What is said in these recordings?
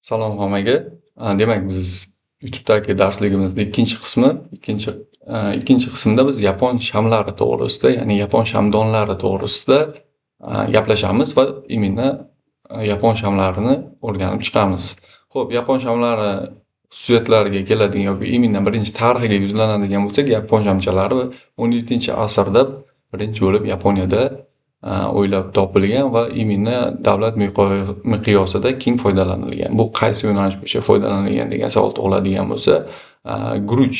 Salom hammaga. Demak, biz YouTube'dagi darsligimizning ikkinchi qismida biz yapon shamlari to'g'risida, ya'ni yapon shamdonlari to'g'risida gaplashamiz va именно yapon shamlarini o'rganib chiqamiz. Xo'p, yapon shamlari xususiyatlariga keladigan yoki именно birinchi tarixiga yuzlanadigan bo'lsak, yapon shamchalari 17-asrda birinchi bo'lib Yaponiyada o'ylab topilgan va именно davlat miqyosida keng foydalanilgan. Bu qaysi yo'nalish bo'yicha foydalanilgan degan savol tug'iladigan bo'lsa, guruch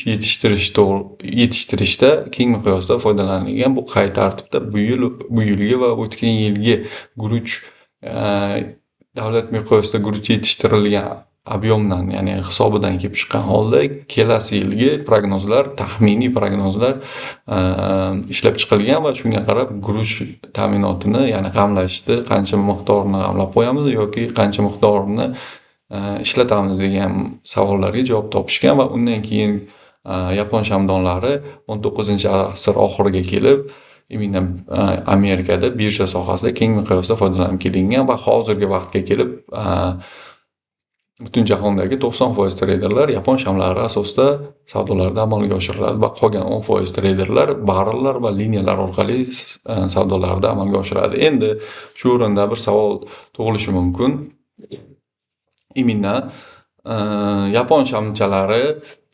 yetishtirishda keng miqyosda foydalanilgan. Bu qay tartibda bu yilgi va o'tgan yilgi guruch davlat miqyosida guruch yetishtirilgan объемdan, ya'ni hisobidan kelib chiqqan holda kelasi yilgi prognozlar, taxminiy prognozlar ishlab chiqilgan va shunga qarab guruch ta'minotini, ya'ni g'amlashni qancha miqdorini g'amlab qo'yamiz yoki qancha miqdorini ishlatamiz degan savollarga javob topishgan va undan keyin yapon shamdonlari 19-asr oxiriga kelib именно Amerikada birja sohasida keng miqyosda foydalanib kelingan va hozirgi vaqtga kelib butun jahondagi 90% treyderlar yapon shamlari asosida savdolarni amalga oshiriladi va qolgan 10% treyderlar barrellar va liniyalar orqali savdolarni amalga oshiradi. Endi shu o'rinda bir savol tug'ilishi mumkin. Именно yapon shamchalari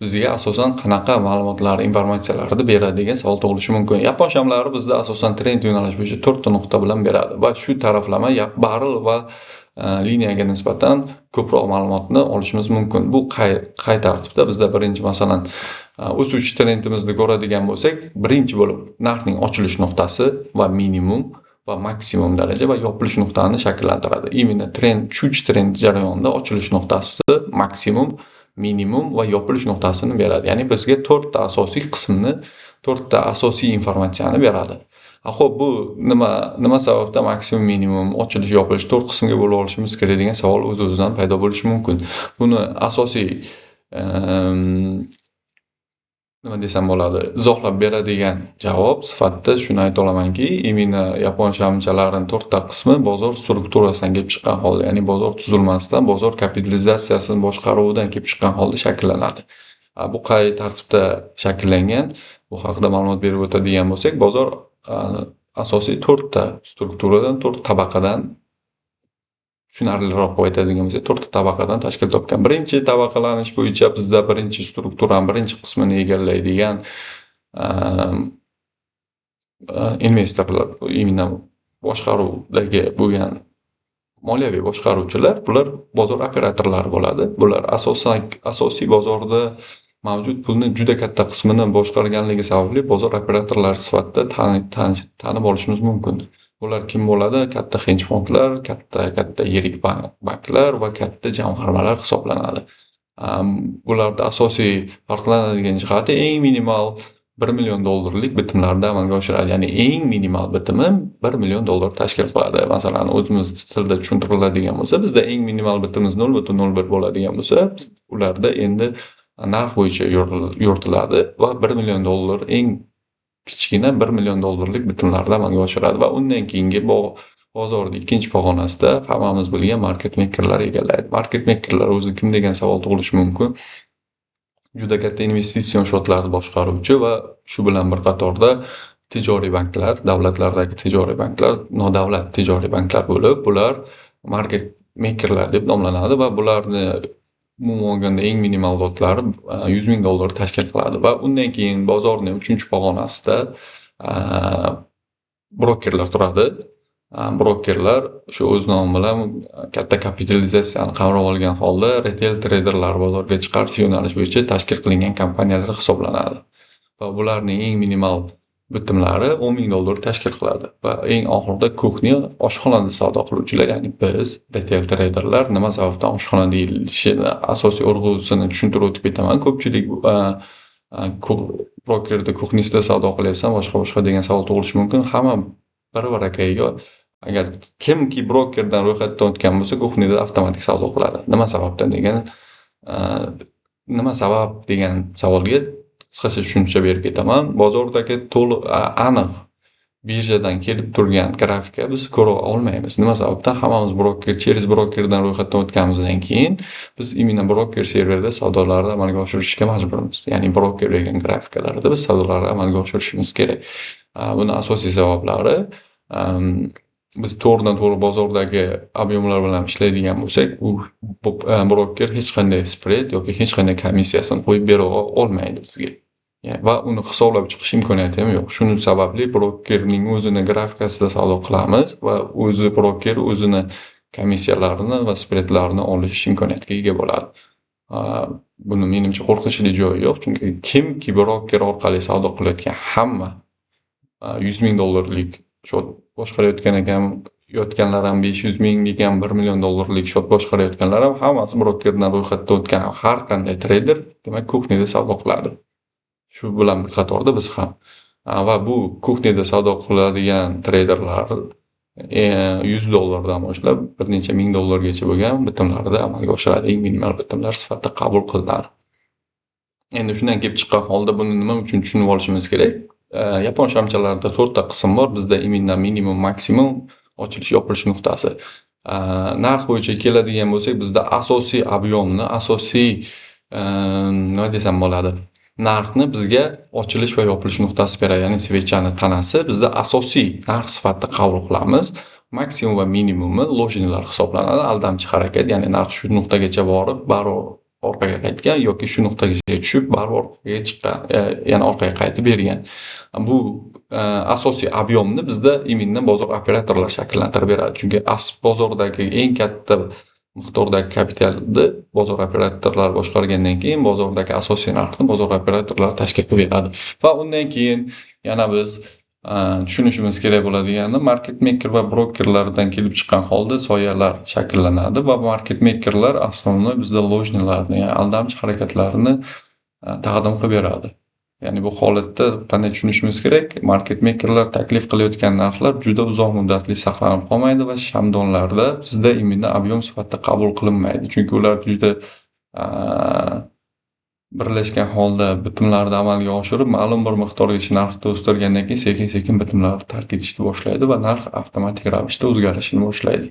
bizga asosan qanaqa ma'lumotlar, informatsiyalarni beradi degan savol tug'ilishi mumkin. Yapon shamlari bizda asosan trend yo'nalish bo'yicha 4 ta nuqta bilan beradi va shu taraflama barrel va liniyaga nisbatan ko'proq ma'lumotni olishimiz mumkin. Bu qay tartibda? Bizda birinchi masalan o'suvchi trendimizni ko'radigan bo'lsak, birinchi bo'lib narxning ochilish nuqtasi va minimum va maksimum daraja va yopilish nuqtani shakllantiradi. Именно tushuvchi trend jarayonida ochilish nuqtasi, maksimum, minimum va yopilish nuqtasini beradi. Ya'ni bizga 4 ta asosiy qismni, 4 ta asosiy informatsiyani beradi. Xo'p, bu nima sababdan maksimum, minimum, ochilish, yopilish 4 qismga bo'lib olishimiz kerak degan savol o'z-o'zidan paydo bo'lishi mumkin. Buni asosiy nima desam bo'ladi, izohlab beradigan javob sifatida shuni ayta olamanki, именно yapon shamchalarining 4 ta qismi bozor strukturasidan kelib chiqqan holda, ya'ni bozor tuzilmasidan, bozor kapitalizatsiyasini boshqaruvidan kelib chiqqan holda shakllanadi. Bu qay tartibda shakllangan? Bu haqida ma'lumot berib o'tadigan bo'lsak, bozor asosiy 4 ta strukturadan, 4 tabaqadan, tushunarliroq aytadigan bo'lsak, 4 ta tabaqadan tashkil topgan. Birinchi tabaqalanish bo'yicha bizda birinchi strukturaning birinchi qismini egallaydigan investorlar, именно boshqaruvdagi bo'lgan moliyaviy boshqaruvchilar, bular bozor operatorlari bo'ladi. Bular asosiy bozorda mavjud pulni juda katta qismini boshqarganligi sababli bozor operatorlari sifatida tanib olishimiz mumkin. Bular kim bo'ladi? Katta hedge fondlar, katta yirik banklar va katta jamg'armalar hisoblanadi. Bularda asosiy farqlanadigan jihati eng minimal $1 million bitimlarda amalga oshiradi. Ya'ni eng minimal bitimi $1 million tashkil qiladi. Masalan, o'zimiz tilda tushuntiriladigan bo'lsa, bizda eng minimal bitimimiz 0.01 bo'ladigan bo'lsa, ularda endi narx bo'yicha yuritiladi va $1 million eng kichkina $1 million bitimlarda amalga oshiradi va undan keyingi bozorning ikkinchi pog'onasida hammamiz bilgan market makerlar egallaydi. Market makerlar o'zi kim degan savol tug'ilishi mumkin. Juda katta investitsion shotlarni boshqaruvchi va shu bilan bir qatorda tijoriy banklar, davlatlardagi tijoriy banklar, nodavlat tijoriy banklar bo'lib, bular market makerlar deb nomlanadi va bularni umuman olganda eng minimal lotlari $100 ming tashkil qiladi va undan keyin bozorning 3-pog'onasida brokerlar turadi. Brokerlar shu o'z nomi bilan katta kapitalizatsiyani qamrab olgan holda retail treyderlar bozorga chiqarish yo'nalish bo'yicha tashkil qilingan kompaniyalar hisoblanadi. Va bularning eng minimal bitimlari $10 ming tashkil qiladi va eng oxirida ko'hni oshxonada savdo qiluvchilar, ya'ni biz retail treyderlar nima sababdan oshxona deyilishini asosiy urg'usini tushuntirib o'tib ketaman. Ko'pchilik brokerda ko'hnisida savdo qilyapsan, boshqa degan savol tug'ilishi mumkin. Hamma bir-birakayga agar kimki brokerdan ro'yxatdan o'tgan bo'lsa, ko'hnida avtomatik savdo qiladi. Nima sabab degan savolga qisqacha tushuncha berib ketaman. Bozordagi aniq birjadan kelib turgan grafika biz ko'ra olmaymiz. Nima sababdan? Hammamiz через brokerdan ro'yxatdan o'tganimizdan keyin biz именно broker serverda savdolarni amalga oshirishga majburmiz. Ya'ni broker bergan grafikalarda biz savdolarni amalga oshirishimiz kerak. Buni asosiy sabablari biz to'g'ridan-to'g'ri bozordagi ob'yomlar bilan ishlaydigan bo'lsak, broker hech qanday spread yoki hech qanday komissiyasini qo'yib bera olmaydi bizga. Va uni hisoblab chiqish imkoniyati ham yo'q. Shuning sababli brokerning o'zini grafikasida savdo qilamiz va broker o'zini komissiyalarini va spreadlarini olish imkoniyatiga ega bo'ladi. Buni menimcha qo'rqinchli joyi yo'q, chunki kimki broker orqali savdo qilayotgan hamma $100,000 shot boshqarayotganlar ham 500,000lik ham $1 million shot boshqarayotganlar ham hammasi brokerdan ro'yxatdan o'tgan har qanday trader, demak, kuxnyada savdo qiladi. Shu bilan bir qatorda biz ham. Va bu kuxnyada savdo qiladigan treyderlar $100 dan boshlab bir necha ming dollargacha bo'lgan bitimlarda amalga oshiradi. Eng minimal bitimlar sifatida qabul qilinadi. Endi shundan kelib chiqqan holda buni nima uchun tushunib olishimiz kerak? Yapon shamchalarida 4 ta qism bor. Bizda imенно minimum, maksimum, ochilish, yopilish nuqtasi. Narx bo'yicha keladigan bo'lsak, bizda asosiy ob'yomni, asosiy nima desam bo'ladi? Narxni bizga ochilish va yopilish nuqtasi beradi. Ya'ni svechani tanasi bizda asosiy narx sifatida qabul qilamiz. Maksimum va minimumi lojinlar hisoblanadi. Aldamchi harakat, ya'ni narx shu nuqtagacha borib, baribir orqaga qaytgan yoki shu nuqtagacha tushib, baribir orqaga chiqqan, ya'ni orqaga qaytib bergan. Bu asosiy ob'yomni bizda imенно bozor operatorlari shakllantirib beradi. Chunki bozordagi eng katta miqdordagi kapitalni bozor operatorlari boshqargandan keyin bozordagi asosiy narxni bozor operatorlari tashkil qilib beradi. Va undan keyin yana biz tushunishimiz kerak bo'ladigani market maker va brokerlardan kelib chiqqan holda soyalar shakllanadi va market makerlar aslında bizda lojnilarni, ya'ni aldamchi harakatlarni taqdim qilib beradi. Ya'ni bu holatda qanday tushunishimiz kerak? Market makerlar taklif qilayotgan narxlar juda uzoq muddatli saqlanib qolmaydi va shamdonlarda bizda imенно ob'yom sifatida qabul qilinmaydi. Chunki ular juda birlashgan holda bitimlarni amalga oshirib, ma'lum bir miqdorgacha narxni o'stirgandan keyin sekin-sekin bitimlarni tark etishni boshlaydi va narx avtomatik ravishda o'zgarishni boshlaydi.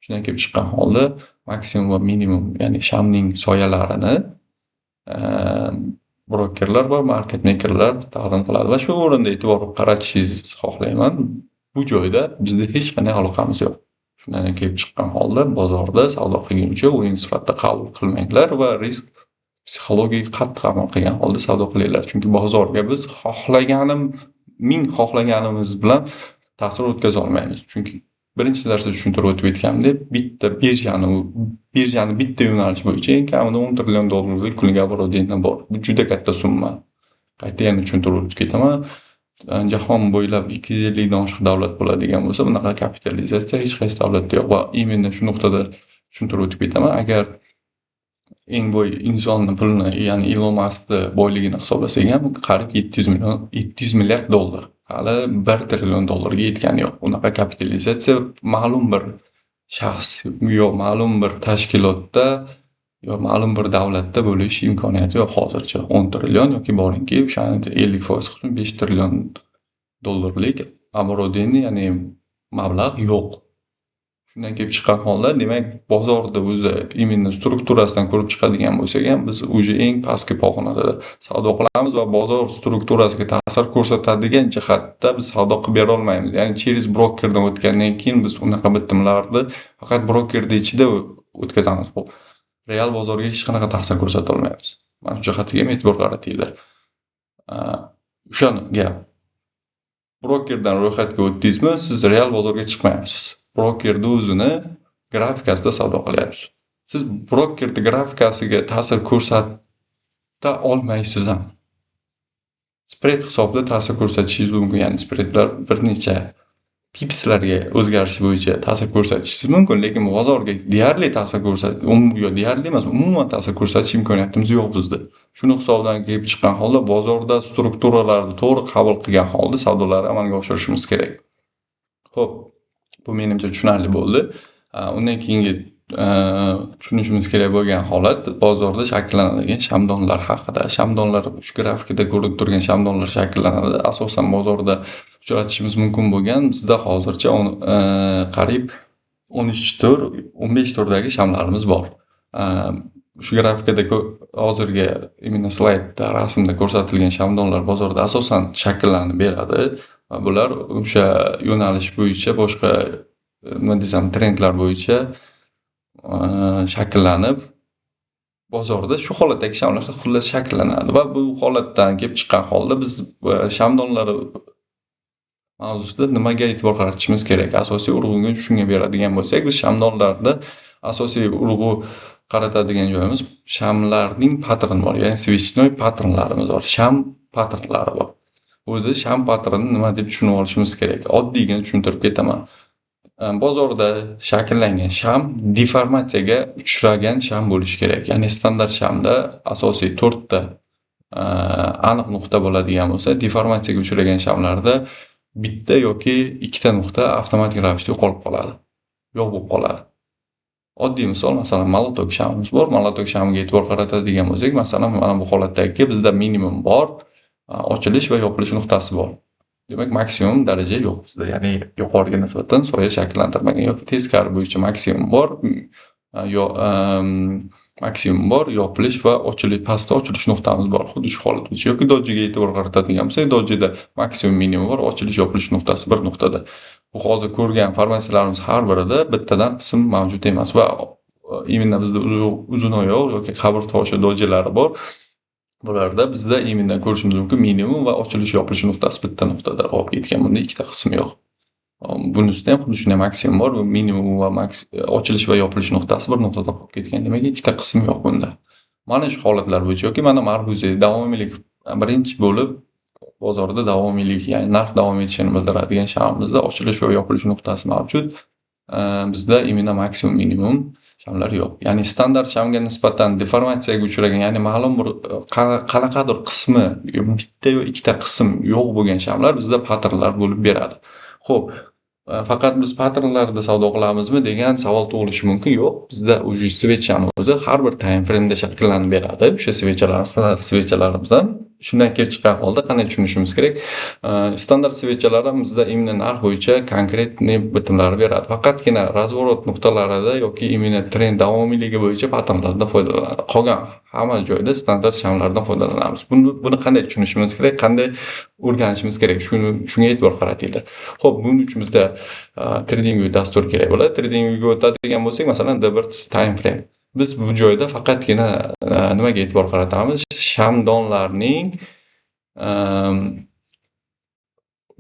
Shundan kelib chiqqan holda maksimum va minimum, ya'ni shamning soyalarini brokerlar va market makerlar taqdim qiladi va shu o'rinda e'tibor qaratishingizni xohlayman. Bu joyda bizda hech qanday aloqamiz yo'q. Shundan kelib chiqqan holda bozorda savdo qilguncha o'yin sifatida qabul qilmanglar va risk psixologiyaga qattiq amal qilgan holda savdo qilinglar. Chunki bozorga biz xohlaganimiz bilan ta'sir o'tkaza olmaymiz. Chunki birinchi darsda tushuntirib o'tib ketganimdek, bitta birjani bitta yo'nalish bo'yicha eng kamida $10 trillion kunlik оборудование bor. Bu juda katta summa. Qayta yana tushuntirib o'tib ketaman. Jahon bo'ylab 250 dan oshiq davlat bo'ladigan bo'lsa, bunaqa kapitalizatsiya hech qaysi davlatda yo'q. Va именно shu nuqtada tushuntirib o'tib ketaman. Agar eng boy insonni pulini, ya'ni Elon Muskning boyligini hisoblasak ham qariyb $700 milliard. Hali $1 trillion yetgani yo'q. Unaqa kapitalizatsiya ma'lum bir shaxs yo ma'lum bir tashkilotda yo ma'lum bir davlatda bo'lish imkoniyati yo'q hozircha. 10 trillion yoki boringki, o'shani 50% qismi $5 trillion оборудование, ya'ni mablag' yo'q. Shundan kelib chiqqan holda, demak, bozorda o'zi imенно strukturasidan ko'rib chiqadigan bo'lsak ham, biz uje eng pastki pog'onada savdo qilamiz va bozor strukturasiga ta'sir ko'rsatadigan jihatda biz savdo qilib bera olmaymiz. Ya'ni через brokerdan o'tgandan keyin biz unaqa bitimlarni faqat brokerning ichida o'tkazamiz. Bu real bozorga hech qanaqa ta'sir ko'rsata olmaymiz. Mana shu jihatiga ham e'tibor qaratinglar. O'shani gap. Brokerdan ro'yxatga o'tdingizmi, siz real bozorga chiqmayapsiz. Brokerni o'zini grafikasida savdo qilyapsiz. Siz brokerning grafikasiga ta'sir ko'rsata olmaysiz ham. Spread hisobida ta'sir ko'rsatishingiz mumkin. Ya'ni spreadlar bir necha pipslarga o'zgarishi bo'yicha ta'sir ko'rsatishingiz mumkin, lekin bozorga deyarli ta'sir deyarli emas, umuman ta'sir ko'rsatish imkoniyatimiz yo'q bizda. Shuni hisobdan kelib chiqqan holda bozorda strukturalarni to'g'ri qabul qilgan holda savdolarni amalga oshirishimiz kerak. Xo'p, bu menimcha tushunarli bo'ldi. Undan keyingi tushunishimiz kerak bo'lgan holat bozorda shakllanadigan shamdonlar haqida. Shamdonlar shu grafikada ko'rib turgan shamdonlar shakllanadi. Asosan bozorda uchratishimiz mumkin bo'lgan bizda hozircha qariyb 13 tur, 15 turdagi shamlarimiz bor. Shu grafikada hozirgi именно slaydda, rasmda ko'rsatilgan shamdonlar bozorda asosan shakllanib beradi va bular o'sha yo'nalish bo'yicha boshqa nima desam trendlar bo'yicha shakllanib bozorda shu holatdagi shamlar xullas shakllanadi va bu holatdan kelib chiqqan holda biz shamdonlar mavzusida nimaga e'tibor qaratishimiz kerak? Asosiy urg'uni shunga beradigan bo'lsak, biz shamdonlarda asosiy urg'u qaratadigan joyimiz shamlarning patrni bor, ya'ni свечной patrnlarimiz bor, sham patrnlari bor. O'zi sham patrini nima deb tushunib olishimiz kerak? Oddiygina tushuntirib ketaman. Bozorda shakllangan sham deformatsiyaga uchragan sham bo'lishi kerak. Ya'ni standart shamda asosiy 4 ta aniq nuqta bo'ladigan bo'lsa, deformatsiyaga uchragan shamlarda bitta yoki ikkita nuqta avtomatik ravishda yo'qolib qoladi. Yo'q bo'lib qoladi. Oddiy misol, masalan, molotok shamimiz bor. Molotok shamiga e'tibor qaratadigan bo'lsak, masalan, mana bu holatdagi bizda minimum bor, ochilish va yopilish nuqtasi bor. Demak, maksimum daraja yo'q bizda. Ya'ni yuqoriga nisbatan soya shakllantirmagan yoki teskari bo'yicha maksimum bor, maksimum bor, yopilish va ochilish, pastda ochilish nuqtamiz bor. Xuddi shu holat bo'yicha yoki dojiga e'tibor qaratadigan bo'lsak, dojida maksimum minimum bor, ochilish yopilish nuqtasi bir nuqtada. Bu hozir ko'rgan formatsiyalarimiz har birida bittadan qism mavjud emas va именно bizda uzun oyoq yoki qabr toshi dojilari bor. Bularda bizda именно ko'rishimiz mumkin minimum va ochilish yopilish nuqtasi bitta nuqtada qolib ketgan. Bunda ikkita qism yo'q. Bunisida ham xuddi shunday maksimum bor, minimum va ochilish va yopilish nuqtasi bir nuqtada qolib ketgan. Demak, ikkita qism yo'q bunda. Mana shu holatlar bo'yicha yoki mana markaziy davomiylik birinchi bo'lib bozorda davomiylik, ya'ni narx davom etishini bildiradigan shamimizda ochilish va yopilish nuqtasi mavjud. Bizda именно maksimum minimum shamlar yo'q. Ya'ni standart shamga nisbatan deformatsiyaga uchragan, ya'ni ma'lum bir qanaqadir qismi bitta yo ikkita qism yo'q bo'lgan shamlar bizda patrnlar bo'lib beradi. Xo'p, faqat biz patrnlarda savdo qilamizmi degan savol tug'ilishi mumkin. Yo'q, bizda o'sha svechani o'zi har bir time frameda shakllanib beradi. O'sha svechalar, standart svechalarimiz ham shundan kelib chiqqan holda qanday tushunishimiz kerak? Standart svechalar ham bizda immuniy narx bo'yicha konkretniy bitimlar beradi. Faqatgina razvorot nuqtalarida yoki immuniy trend davomiyligi bo'yicha patrnlardan foydalanadi. Qolgan hamma joyda standart shamlardan foydalanamiz. Buni qanday tushunishimiz kerak? Qanday o'rganishimiz kerak? Shunga e'tibor qaratinglar. Xo'p, buning uchun bizda TradingView dastur kerak bo'ladi. TradingViewga o'tadigan bo'lsak, masalan, bir time frame. Biz bu joyda faqatgina nimaga e'tibor qaratamiz? Shamdonlarning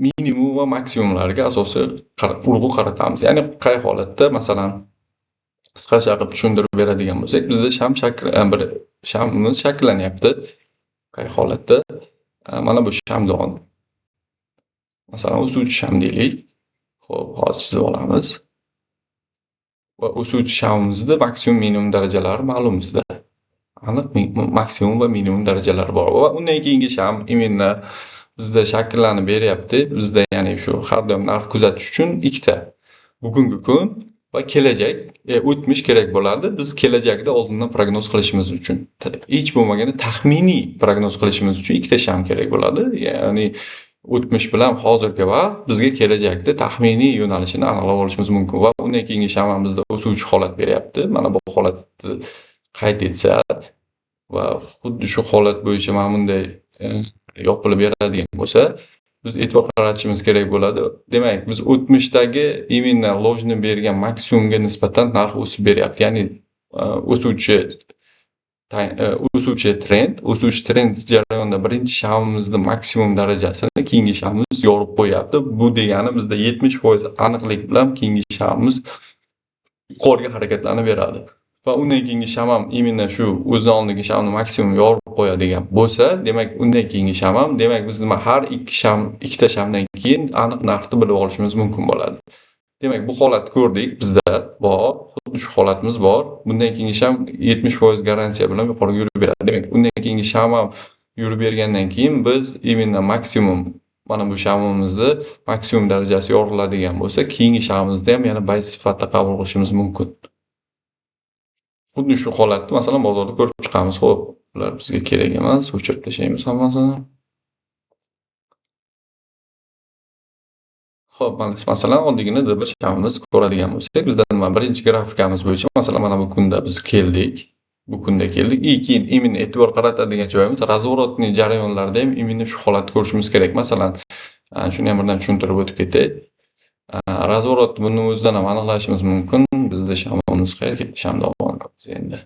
minimum va maksimumlariga asosiy urg'u qaratamiz. Ya'ni qay holatda, masalan, qisqacha qilib tushuntirib beradigan bo'lsak, bizda shamimiz shakllanyapti. Qay holatda? Mana bu shamdon. Masalan, o'suvchi sham deylik. Xo'p, hozir chizib olamiz. Va o'suvchi shamimizda maksimum minimum darajalari ma'lum bizda. Aniq maksimum va minimum darajalari bor va undan keyingi sham именно bizda shakllanib beryapti. Bizda ya'ni shu har doim narx kuzatish uchun ikkita. Bugungi kun va kelajak, o'tmish kerak bo'ladi. Biz kelajakda oldindan prognoz qilishimiz uchun, hech bo'lmaganda taxminiy prognoz qilishimiz uchun ikkita sham kerak bo'ladi. Ya'ni o'tmish bilan hozirgi vaqt bizga kelajakda taxminiy yo'nalishini aniqlab olishimiz mumkin va undan keyingi sham ham bizda o'suvchi holat beryapti. Mana bu holatni qayd etsa va xuddi shu holat bo'yicha mana bunday yopilib beradigan bo'lsa, biz e'tibor qaratishimiz kerak bo'ladi. Demak, biz o'tmishdagi именно ложni bergan maksimumga nisbatan narx o'sib beryapti. Ya'ni o'suvchi trend jarayonida birinchi shamimizning maksimum darajasini keyingi shamimiz yorib qo'yapti. Bu degani bizda 70% aniqlik bilan keyingi shamimiz yuqoriga harakatlanib beradi. Va undan keyingi sham ham именно shu o'zidan oldingi shamni maksimum yorib qo'yadigan bo'lsa, demak undan keyingi sham ham, demak biz har ikkita shamdan keyin aniq narxni bilib olishimiz mumkin bo'ladi. Demak, bu holatni ko'rdik, bizda bor, xuddi shu holatimiz bor. Bundan keyingi sham 70% garantiya bilan yuqoriga yurib beradi. Demak, undan keyingi sham ham yurib bergandan keyin biz именно maksimum, mana bu shamimizni maksimum darajasi yoriladigan bo'lsa, keyingi shamimizni ham yana base sifatida qabul qilishimiz mumkin. Xuddi shu holatni masalan bozorda ko'rib chiqamiz. Xo'p, bular bizga kerak emas, o'chirib tashlaymiz hammasini. Xo'p, masalan, oddiygina bir shamimiz ko'radigan bo'lsak, bizda birinchi grafikamiz bo'yicha, masalan, mana bu kunda biz keldik. Bu kunda keldik. И keyin именно e'tibor qaratadigan joyimiz razворотный jarayonlarda ham именно shu holatni ko'rishimiz kerak. Masalan, shuni ham birdan tushuntirib o'tib ketay. Razvorot buni o'zidan ham aniqlashimiz mumkin. Bizda shamimiz qayerga ketdi? Shamni olib olamiz endi.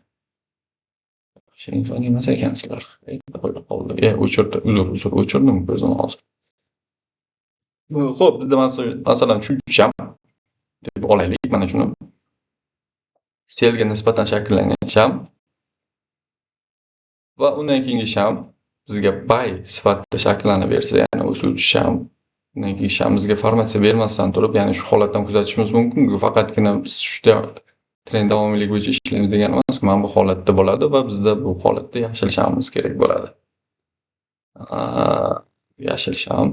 Yaxshi inson emas ekansizlar. Qo'yib qoldi. Uzr, o'chirdim ko'zim hozir. Xo'p, bizda masalan uchinchi sham deb olaylik. Mana shuni selga nisbatan shakllangan sham va undan keyingi sham bizga bay sifatida shakllanib bersa, ya'ni o'suvchi sham, undan keyin sham bizga formatsiya bermasdan turib, ya'ni shu holatdan kuzatishimiz mumkin. Faqatgina biz shunday trend davomiyligi bo'yicha ishlaymiz degani emas, mana bu holatda bo'ladi va bizda bu holatda yashil shamimiz kerak bo'ladi. Yashil sham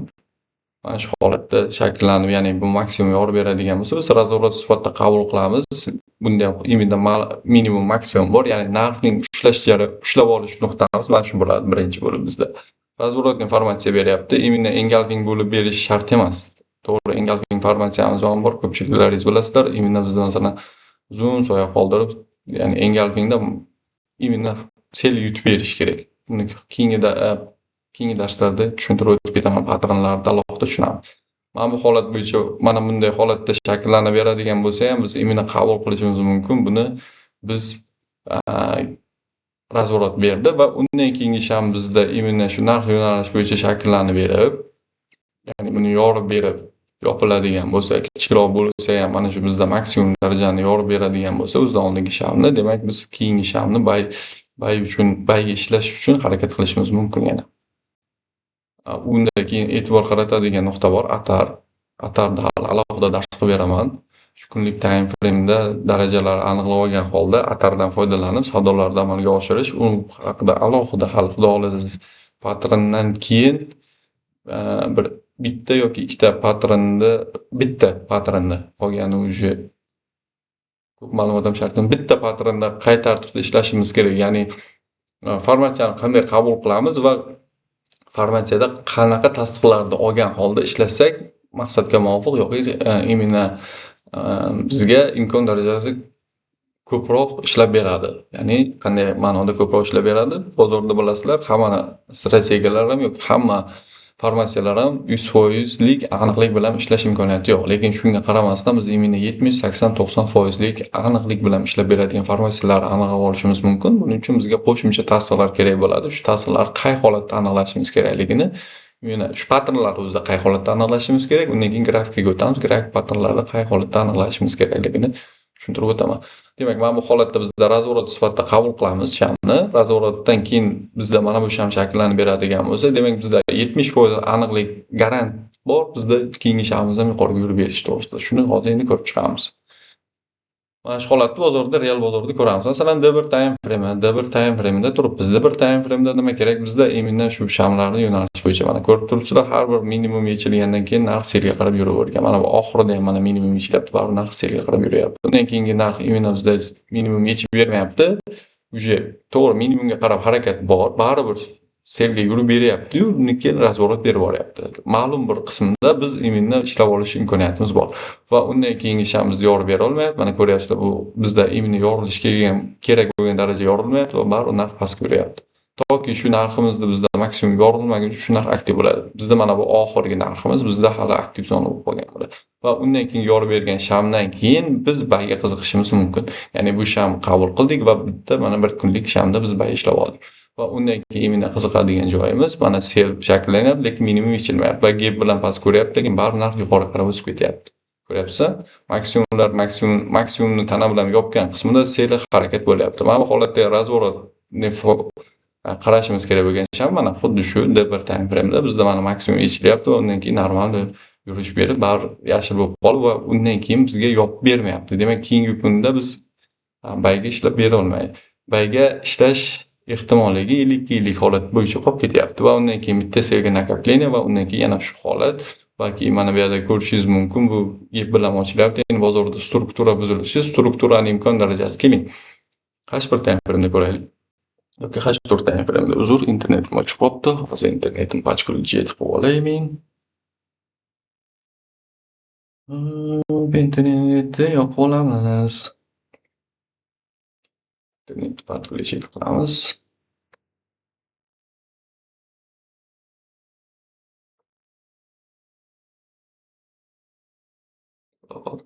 mana shu holatda shakllanib, ya'ni bu maksimum yorib beradigan bo'lsa, biz razvorot sifatida qabul qilamiz. Bunda ham imida minimum maksimum bor, ya'ni narxning ushlab olish nuqtamiz mana shu bo'ladi birinchi bo'lib bizda. Razvorotni informatsiya beryapti, imina engulfing bo'lib berish shart emas. To'g'ri, engulfing informatsiyamiz ham bor, ko'pchiliklaringiz bilasizlar. Imina bizda masalan uzun soya qoldirib, ya'ni engulfingda imina sel yutib berish kerak. Buni keyingi darslarda tushuntirib o'tib ketaman, patronlarni alohida tushunamiz. Mana bu holat bo'yicha, mana bunday holatda shakllanib beradigan bo'lsa ham, biz imina qabul qilishimiz mumkin. Buni biz razvorot berdi va undan keyingi sham bizda imina shu narx yo'nalish bo'yicha shakllanib berib, ya'ni buni yorib berib yopiladigan bo'lsa, kichikroq bo'lsa ham mana shu bizda maksimum darajani yorib beradigan bo'lsa, o'zidan oldingi shamni, demak biz keyingi shamni bayga ishlash uchun harakat qilishimiz mumkin yana. Undan keyin e'tibor qaratadigan nuqta bor, atarni hali alohida dars qilib beraman. Shu kunlik time frame'da darajalar aniqlab olgan holda atardan foydalanib savdolarni amalga oshirish, u haqida alohida hali xudo xohlasa patrondan keyin bitta yoki ikkita patronda qolgani уже ko'p ma'lumot ham shart emas. Bitta patronda qay tartibda ishlashimiz kerak, ya'ni formatsiyani qanday qabul qilamiz va formatsiyada qanaqa tasdiqlarni olgan holda ishlasak maqsadga muvofiq yoki imina bizga imkon darajasi ko'proq ishlab beradi. Ya'ni qanday ma'noda ko'proq ishlab beradi? Bozorda bilasizlar, hamma strategiyalar ham yo'q, hamma formatsiyalar ham 100% aniqlik bilan ishlash imkoniyati yo'q. Lekin shunga qaramasdan biz imina 70, 80, 90% aniqlik bilan ishlab beradigan formatsiyalarni aniqlab olishimiz mumkin. Buning uchun bizga qo'shimcha tasdiqlar kerak bo'ladi. Shu tasdiqlar qay holatda aniqlashimiz kerakligini, yana shu patronlar o'zida qay holatda aniqlashimiz kerak, undan keyin grafikaga o'tamiz. Grafik patronlarda qay holatda aniqlashimiz kerakligini tushuntirib o'taman. Demak, mana bu holatda bizda razvorot sifatida qabul qilamiz shamni. Razvorotdan keyin bizda mana bu sham shakllanib beradigan bo'lsa, demak bizda 70% aniqlik garant bor. Bizda keyingi shamimiz ham yuqoriga yurib berish to'g'risida. Shuni hozir endi ko'rib chiqamiz. Mana shu holatni bozorda, real bozorda ko'ramiz. Masalan, D1 time frame'da turibmiz. D1 time frame'da nima kerak? Bizda imina shu shamlarni yo'nalish bo'yicha mana ko'rib turibsizlar, har bir minimum yechilgandan keyin narx selga qarab yuravergan. Mana bu oxirida ham mana minimum yechilyapti, baribir narx selga qarab yuryapti. Undan keyingi narx imina bizda minimum yechib bermayapti. Uje to'g'ri minimumga qarab harakat bor, baribir selga yurib beryapti-yu, uniki razvorot berib boryapti. Ma'lum bir qismda biz imina ishlab olish imkoniyatimiz bor va undan keyingi shamizni yorib bera olmayapti. Mana ko'ryapsizlar, bu bizda imina yorilishga kerak bo'lgan daraja yorilmayapti va baribir narx pastga yuryapti. Toki shu narximizni bizda maksimum yorilmaguncha shu narx aktiv bo'ladi. Bizda mana bu oxirgi narximiz bizda hali aktiv zona bo'lib qolgan bo'ladi. Va undan keyin yorib bergan shamdan keyin biz bayga qiziqishimiz mumkin. Ya'ni bu sham qabul qildik va bitta mana bir kunlik shamda biz bay ishlab oldik. Va undan keyin imina qiziqadigan joyimiz mana sel shakllanyapti, lekin minimum yechilmayapti va gap bilan past ko'ryapti, lekin baribir narx yuqoriga qarab o'sib ketyapti. Ko'ryapsiz? Maksimumni tana bilan yopgan qismida sel harakat bo'lyapti. Mana bu holatda razvorotni qarashimiz kerak bo'lgan sham mana xuddi shu D1 time frame'da bizda mana maksimum yechilyapti va undan keyin normal yurish berib, baribir yashil bo'lib qolib va undan keyin bizga yopib bermayapti. Demak, keyingi kunda biz bayga ishlab bera olmaydi. Bayga ishlash ehtimolligi 50-50 holat bo'yicha qolib ketyapti va undan keyin bitta selga nakapleniya va undan keyin yana shu holat, balki mana bu yerda ko'rishingiz mumkin, bu gap bilan ochilyapti. Endi bozorda struktura buzilishi, strukturaning imkon darajasi keling. H1 time frame'da ko'raylik. Yoki H4 time frame'da. Uzr, internetim o'chib qolibdi. Hozir internetim pachkul jetib olay men. Internetni yopib olamiz. Internet подключить qilamiz. Hop.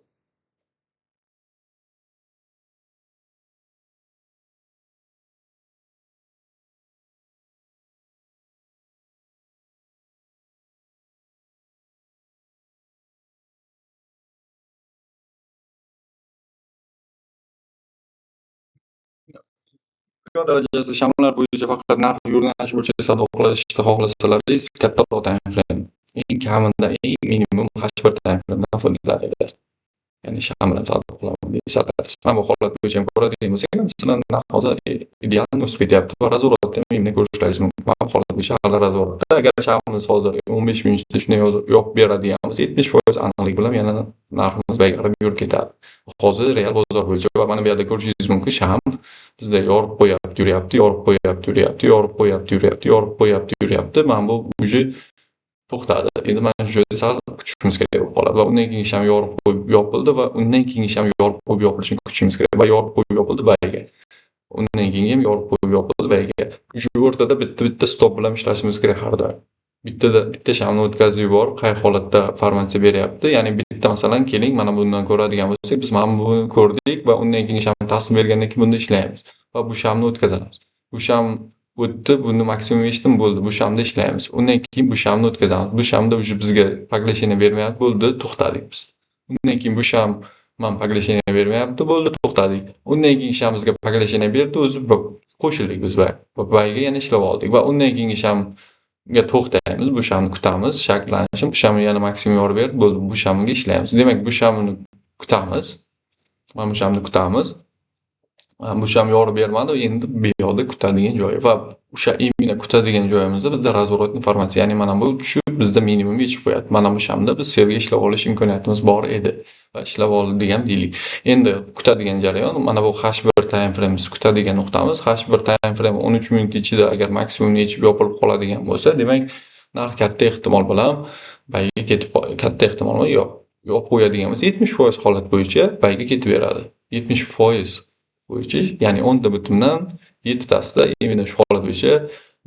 Dunyo darajasi shamlar bo'yicha faqat narx yo'nalish bo'yicha savdo qilishni xohlasangiz, kattaroq time frame, eng kamida eng minimum H1 time framedan foydalaninglar. Ya'ni sham bilan savdo qilaman desangiz, mana bu holat bo'yicha ham ko'radigan bo'lsak, masalan, narx hozir idealni o'sib ketyapti va razvorotda endi ko'rishlaringiz mumkin. Mana bu holat bo'yicha hali razvorotda. Agar shamimiz hozir 15 ming ichida shunday yopib beradigan bo'lsa, 70% aniqlik bilan yana narximiz qarab yurib ketadi. Hozir real bozor bo'yicha va mana bu yerda ko'rishingiz mumkin, sham bizda yorib qo'yapti, yuryapti, yorib qo'yapti, yuryapti, yorib qo'yapti, yuryapti, yorib qo'yapti, yuryapti. Mana bu уже to'xtadi. Endi mana shu joyda sal kutishimiz kerak bo'lib qoladi va undan keyin ham yorib qo'yib yopildi va undan keyin ham yorib qo'yib yopilishini kutishimiz kerak va yorib qo'yib yopildi bayiga. Undan keyin ham yorib qo'yib yopildi bayiga. Shu o'rtada bitta stop bilan ishlashimiz kerak har doim. Bitta shamni o'tkazib yuborib, qay holatda formatsiya beryapti. Ya'ni bitta masalan keling, mana bundan ko'radigan bo'lsak, biz mana buni ko'rdik va undan keyin shamni taslim bergandan keyin bunda ishlaymiz va bu shamni o'tkazamiz. Bu sham o'tdi, buni maksimum eshitdim, bo'ldi. Bu shamda ishlaymiz. Undan keyin bu shamni o'tkazamiz. Bu shamda уже bizga поглощение bermayapti, bo'ldi, to'xtadik biz. Undan keyin bu sham mana поглощение bermayapti, bo'ldi, to'xtadik. Undan keyin sham bizga поглощение berdi, o'zi qo'shildik biz bayiga yana ishlab oldik va undan keyingi shamga to'xtaymiz, bu shamni kutamiz, shakllanishini, bu shamni yana maksimum yorib berib, bo'ldi, bu shamga ishlaymiz. Demak, bu shamni kutamiz. Mana bu shamni kutamiz. Bu sham yorib bermadi, endi bu yoqda kutadigan joyi va o'sha imенно kutadigan joyimizda bizda razворот informatsiya, ya'ni mana bu tushib bizda minimum yechib qo'yadi. Mana bu shamda biz selga ishlab olish imkoniyatimiz bor edi va ishlab oldik ham deylik. Endi kutadigan jarayon mana bu H1 time frame biz kutadigan nuqtamiz. H1 time frame 13 minut ichida agar maksimum yechib yopilib qoladigan bo'lsa, demak narx katta ehtimol bilan bayiga ketib katta ehtimol bilan yopib qo'yadigan bo'lsa, 70% holat bo'yicha bayiga ketib beradi. 70% bo'yicha, ya'ni 10.7tasida imенно shu holat bo'yicha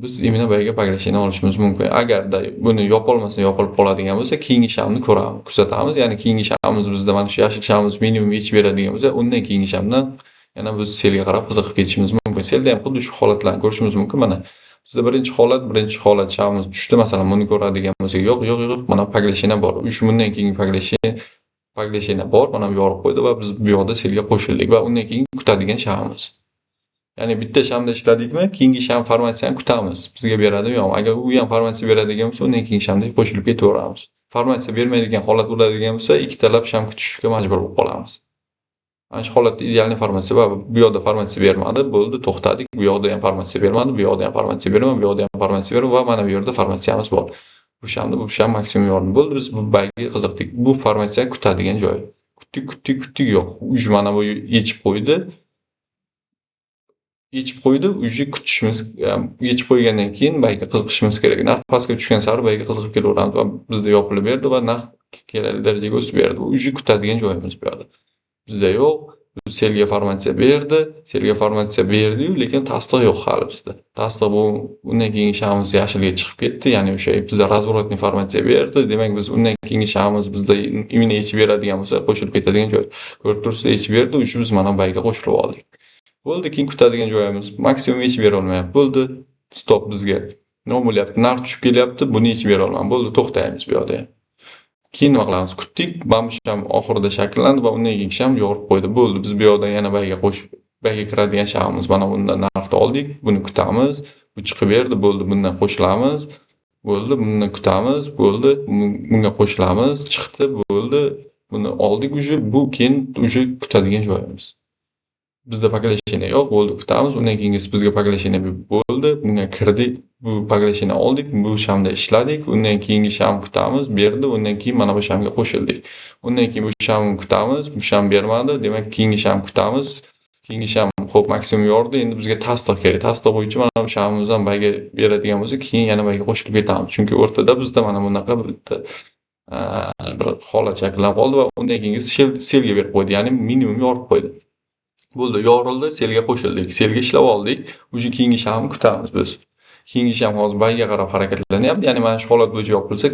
biz imенно bayiga поглощение olishimiz mumkin. Agarda buni yopolmasa yopilib qoladigan bo'lsa, keyingi shamni ko'ramiz, kuzatamiz. Ya'ni keyingi shamimiz bizda mana shu yashil shamimiz minimum yechib beradigan bo'lsa, undan keyingi shamdan yana biz selga qarab qiziqib ketishimiz mumkin. Selda ham xuddi shu holatlarni ko'rishimiz mumkin. Mana bizda birinchi holat shamimiz tushdi, masalan, buni ko'radigan bo'lsak, yo'q, mana поглощение bor. Bundan keyingi поглощение bor, mana bu yorib qo'ydi va biz bu yoqda selga qo'shildik va undan keyin kutadigan shamimiz. Ya'ni bitta shamda ishladikmi, keyingi sham formatsiyani kutamiz. Bizga beradimi yo'qmi? Agar u ham formatsiya beradigan bo'lsa, undan keyin shamga qo'shilib ketaveramiz. Formatsiya bermaydigan holat bo'ladigan bo'lsa, ikkitalab sham kutishga majbur bo'lib qolamiz. Mana shu holatda ideal informatsiya va bu yoqda formatsiya bermadi, bo'ldi, to'xtadik. Bu yoqda ham formatsiya bermadi, bu yoqda ham formatsiya bermadi, bu yoqda ham formatsiya bermadi va mana bu yerda formatsiyamiz bor. Bu sham maksimum yordi. Bo'ldi, biz bu bayiga qiziqdik. Bu formatsiya kutadigan joy. Kutdik, yo'q. Уже mana bu yechib qo'ydi. Уже kutishimiz, yechib qo'ygandan keyin bayiga qiziqishimiz kerak. Narx pastga tushgan sari bayiga qiziqib kelaveramiz va bizda yopilib berdi va narx kerakli darajaga o'sib berdi. Уже kutadigan joyimiz bu yoqda. Bizda yo'q. Selga formatsiya berdi-yu, lekin tasdiq yo'q hali bizda. Tasdiq bu undan keyingi shamimiz yashilga chiqib ketdi, ya'ni o'sha bizda razворотный informatsiya berdi. Demak, biz undan keyingi shamimiz bizda imенно yechib beradigan bo'lsa, qo'shilib ketadigan joy. Ko'rib turibsiz, yechib berdi, o'sha biz mana bayiga qo'shilib oldik. Bo'ldi, keyin kutadigan joyimiz maksimum yechib bera olmayapti. Bo'ldi, stop bizga nima bo'lyapti? Narx tushib kelyapti, buni yechib bera olmayman. Bo'ldi, to'xtaymiz bu yoqda. Keyin nima qilamiz? Kutdik, sham oxirida shakllandi va undan keyin sham yorib qo'ydi. Bo'ldi, biz bu yoqdan yana bayiga kiradigan shamimiz. Mana bundan narxni oldik, buni kutamiz. Bu chiqib berdi, bo'ldi, bundan qo'shilamiz. Bo'ldi, bundan kutamiz, bo'ldi, bunga qo'shilamiz, chiqdi, bo'ldi, buni oldik уже, bu keyin уже kutadigan joyimiz. Bizda поглощение yo'q, bo'ldi, kutamiz. Undan keyingisi bizga поглощение bo'ldi, bunga kirdik, bu поглощение oldik, bu shamda ishladik. Undan keyingi sham kutamiz, berdi, undan keyin mana bu shamga qo'shildik. Undan keyin bu shamni kutamiz, bu sham bermadi, demak keyingi sham kutamiz. Keyingi sham xo'p maksimum yordi, endi bizga tasdiq kerak. Tasdiq bo'yicha mana bu shamimiz ham bayiga beradigan bo'lsa, keyin yana bayiga qo'shilib ketamiz. Chunki o'rtada bizda mana bunaqa bitta bir holat shakllanib qoldi va undan keyin selga berib qo'ydi, ya'ni minimum yorib qo'ydi. Bo'ldi, yorildi, selga qo'shildik. Selga ishlab oldik. Uje keyingi shamni kutamiz biz. Keyingi sham hozir bayga qarab harakatlanyapti. Ya'ni mana shu holat bo'yicha yopilsak,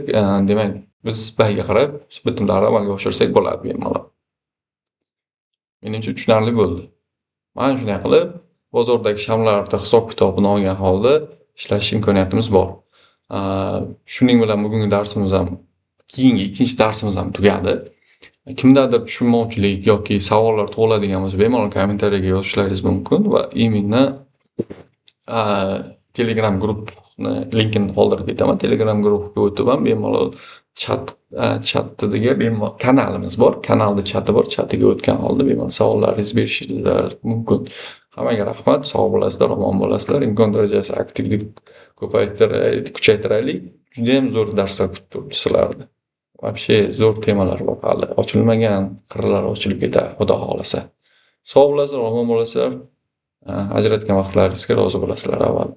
demak, biz bayga qarab bitimlarni amalga oshirsak bo'ladi bemalol. Menimcha tushunarli bo'ldi. Mana shunday qilib, bozordagi shamlarda hisob-kitobini olgan holda ishlash imkoniyatimiz bor. Shuning bilan bugungi darsimiz ham, keyingi ikkinchi darsimiz ham tugadi. Kimdadir tushunmovchilik yoki savollar tug'iladigan bo'lsa, bemalol kommentariyaga yozishlaringiz mumkin va именно Telegram guruhni linkini qoldirib ketaman. Telegram guruhiga o'tib ham bemalol chatdagi bemalol kanalimiz bor. Kanalda chati bor. Chatiga o'tgan holda bemalol savollaringizni berishingiz mumkin. Hammaga rahmat. Sog' bo'lasizlar, omon bo'lasizlar. Imkon darajasi aktivlik kuchaytiraylik. Juda ham zo'r darslar kutib turibdi sizlarni. Вообще zo'r temalar bor hali. Ochilmagan qirralari ochilib ketadi, Xudo xolasa. Sog' bo'lasizlar, omon bo'lasizlar. Ajratgan vaqtlaringizga rozi bo'lasizlar avval.